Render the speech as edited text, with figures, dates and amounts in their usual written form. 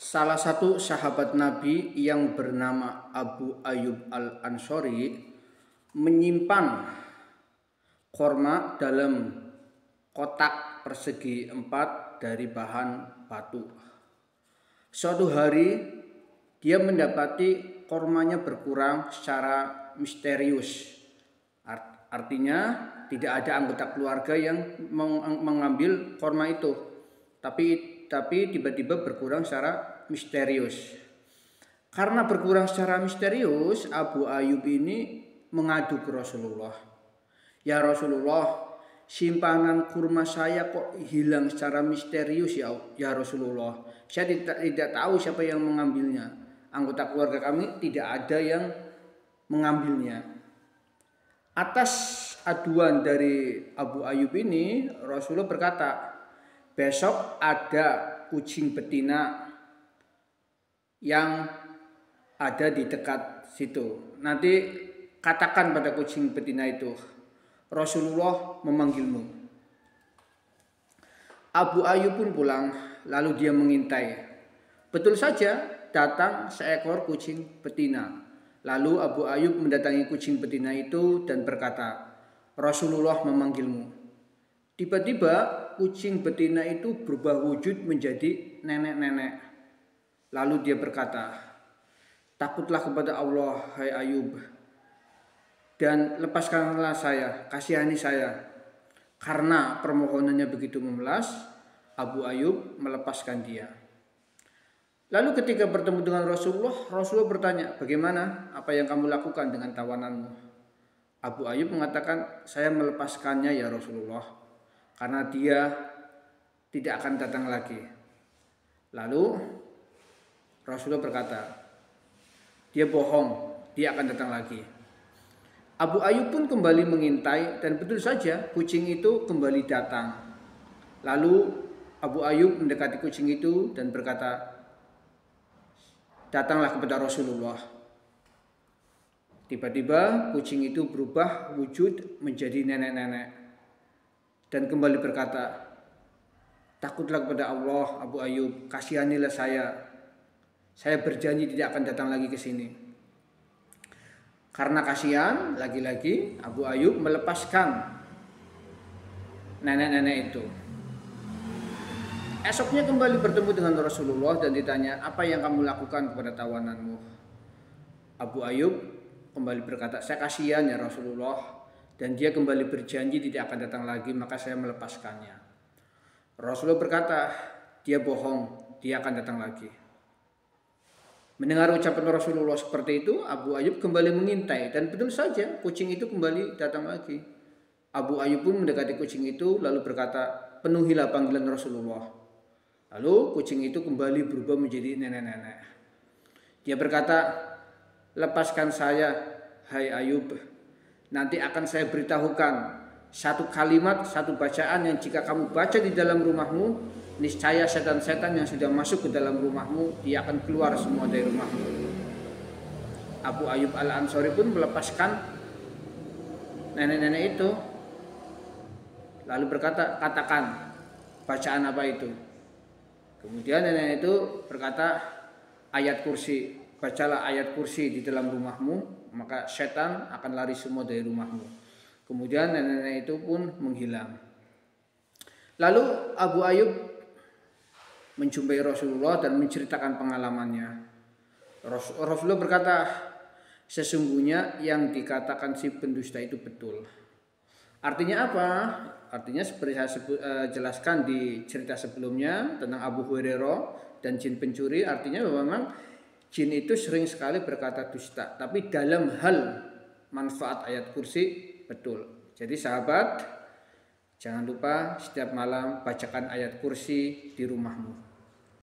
Salah satu sahabat Nabi yang bernama Abu Ayyub Al-Ansori menyimpan korma dalam kotak persegi 4 dari bahan batu. Suatu hari dia mendapati kormanya berkurang secara misterius. Artinya tidak ada anggota keluarga yang mengambil korma itu. Tapi tiba-tiba berkurang secara misterius. Karena berkurang secara misterius, Abu Ayyub ini mengadu ke Rasulullah. Ya Rasulullah, simpanan kurma saya kok hilang secara misterius ya Rasulullah. Saya tidak tahu siapa yang mengambilnya. Anggota keluarga kami tidak ada yang mengambilnya. Atas aduan dari Abu Ayyub ini, Rasulullah berkata, besok ada kucing betina yang ada di dekat situ. Nanti katakan pada kucing betina itu, Rasulullah memanggilmu. Abu Ayyub pun pulang, lalu dia mengintai. Betul saja, datang seekor kucing betina. Lalu Abu Ayyub mendatangi kucing betina itu dan berkata, Rasulullah memanggilmu. Tiba-tiba kucing betina itu berubah wujud menjadi nenek-nenek. Lalu dia berkata, takutlah kepada Allah, hai Ayub, dan lepaskanlah saya, kasihani saya. Karena permohonannya begitu memelas, Abu Ayyub melepaskan dia. Lalu ketika bertemu dengan Rasulullah bertanya, bagaimana apa yang kamu lakukan dengan tawananmu? Abu Ayyub mengatakan, saya melepaskannya ya Rasulullah, karena dia tidak akan datang lagi. Lalu Rasulullah berkata, dia bohong, dia akan datang lagi. Abu Ayyub pun kembali mengintai dan betul saja kucing itu kembali datang. Lalu Abu Ayyub mendekati kucing itu dan berkata, datanglah kepada Rasulullah. Tiba-tiba kucing itu berubah wujud menjadi nenek-nenek dan kembali berkata, takutlah kepada Allah Abu Ayyub, kasihanilah saya. Saya berjanji tidak akan datang lagi ke sini. Karena kasihan, lagi-lagi Abu Ayyub melepaskan nenek-nenek itu. Esoknya kembali bertemu dengan Rasulullah dan ditanya, apa yang kamu lakukan kepada tawananmu? Abu Ayyub kembali berkata, saya kasihan ya Rasulullah, dan dia kembali berjanji tidak akan datang lagi, maka saya melepaskannya. Rasulullah berkata, dia bohong, dia akan datang lagi. Mendengar ucapan Rasulullah seperti itu, Abu Ayyub kembali mengintai dan betul saja kucing itu kembali datang lagi. Abu Ayyub pun mendekati kucing itu lalu berkata, penuhilah panggilan Rasulullah. Lalu kucing itu kembali berubah menjadi nenek-nenek. Dia berkata, lepaskan saya, hai Ayub. Nanti akan saya beritahukan satu kalimat, satu bacaan yang jika kamu baca di dalam rumahmu, niscaya setan-setan yang sudah masuk ke dalam rumahmu, dia akan keluar semua dari rumahmu. Abu Ayyub Al-Ansori pun melepaskan nenek-nenek itu. Lalu berkata, katakan bacaan apa itu? Kemudian nenek itu berkata, ayat kursi. Bacalah ayat kursi di dalam rumahmu, maka setan akan lari semua dari rumahmu. Kemudian nenek-nenek itu pun menghilang. Lalu Abu Ayyub menjumpai Rasulullah dan menceritakan pengalamannya. Rasulullah berkata, sesungguhnya yang dikatakan si pendusta itu betul. Artinya apa? Artinya seperti saya jelaskan di cerita sebelumnya tentang Abu Hurairah dan jin pencuri. Artinya bahwa memang jin itu sering sekali berkata dusta, tapi dalam hal manfaat ayat kursi betul. Jadi sahabat, jangan lupa setiap malam bacakan ayat kursi di rumahmu.